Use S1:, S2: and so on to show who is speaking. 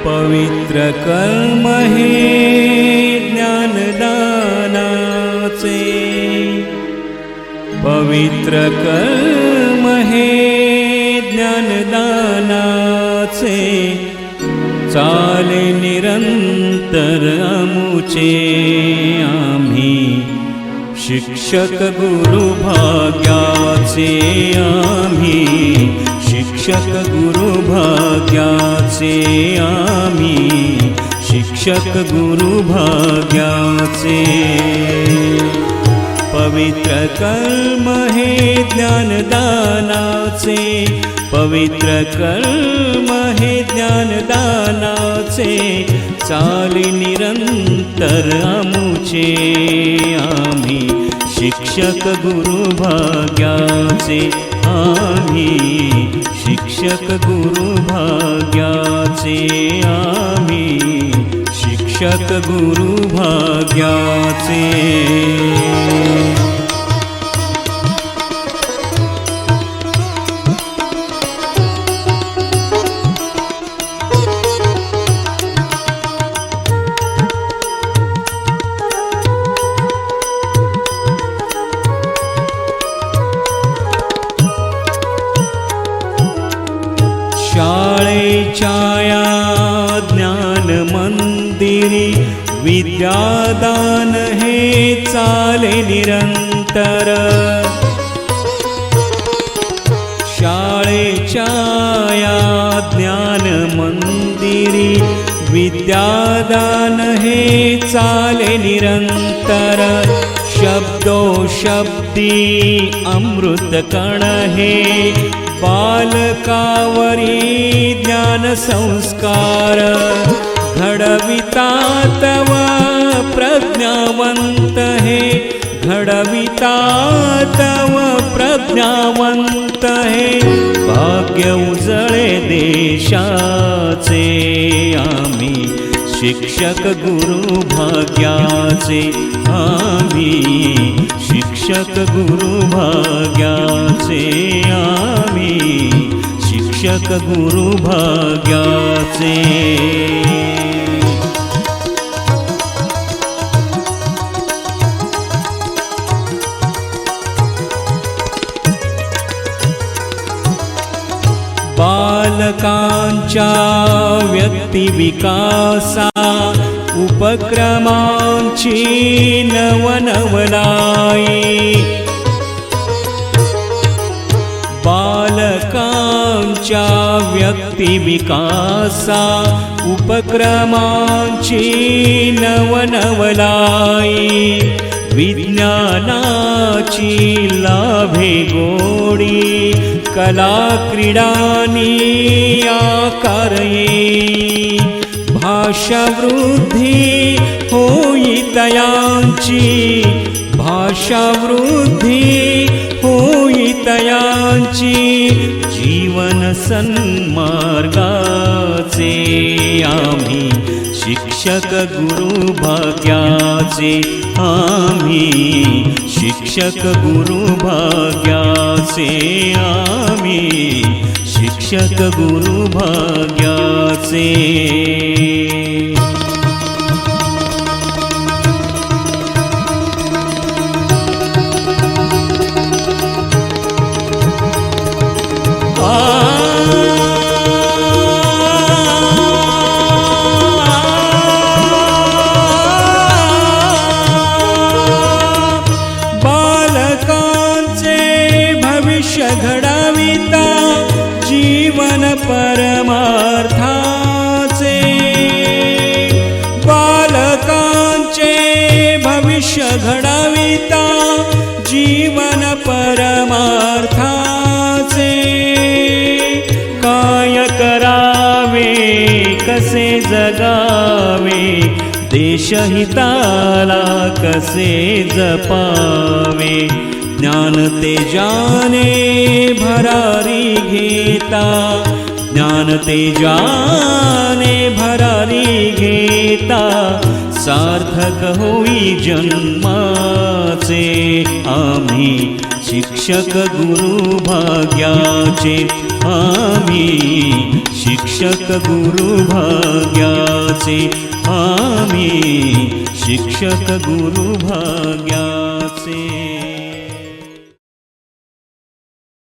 S1: पवित्र कर्म हे ज्ञानदानाचे, पवित्र कर्म हे ज्ञानदानाचे, चाले निरंतर आमुचे आम्ही शिक्षक गुरु भाग्याचे, आम्ही शिक्षक गुरु भाग्याचे, आम्ही शिक्षक गुरु भाग्याचे। पवित्र कर्म हे ज्ञानदानाचे, पवित्र कर्म हे ज्ञानदानाचे, चाली निरंतर आमुचे आम्ही शिक्षक गुरु भाग्याचे, आम्ही शिक्षक गुरु भाग्याचे, आम्ही शिक्षक गुरु भाग्याचे। शाळेच्या या ज्ञान मंदिरी विद्यादान हे चाले निरंतर, शाळेच्या या ज्ञान मंदिरी विद्यादान हे चाले निरंतर, शब्दो शब्दी अमृत कण हे बालकावरी ज्ञान संस्कार, घडविता तव प्रज्ञावंत हे, घडविता तव प्रज्ञावंत हे, भाग्य उजळे देशाचे आम्ही शिक्षक गुरु भाग्याचे, आम्ही शिक्षक गुरु भाग्याचे, आम्ही शिक्षक गुरु भाग्याचे। बालकांच्या व्यक्तिविकासा उपक्रमांची नवनवलाई, बालकांच्या व्यक्तिविकासा उपक्रमांची नवनवलाई, विज्ञानाची लाभे गोडी कला क्रीडानी आकारये, भाषा वृद्धी होई तयांची, भाषा वृद्धी होई तयांची, जीवन सन्मार्गाचे आम्ही शिक्षक गुरु भाग्याचे, आम्ही शिक्षक गुरु भाग्याचे, आम्ही शिक्षक गुरु भाग्याचे। घडविता जीवन परमार्थाचे, बालकांचे भविष्य घडविता जीवन परमार्थाचे, काय करावे कसे जगावे देशहिताला कसे जपावे, ज्ञान तेजाने भरारी घेता, ज्ञान तेजाने भरारी घेता, सार्थक होई जन्माचे आम्ही शिक्षक गुरु भाग्याचे आम्ही शिक्षक गुरु भाग्याचे आम्ही शिक्षक गुरु भाग्याचे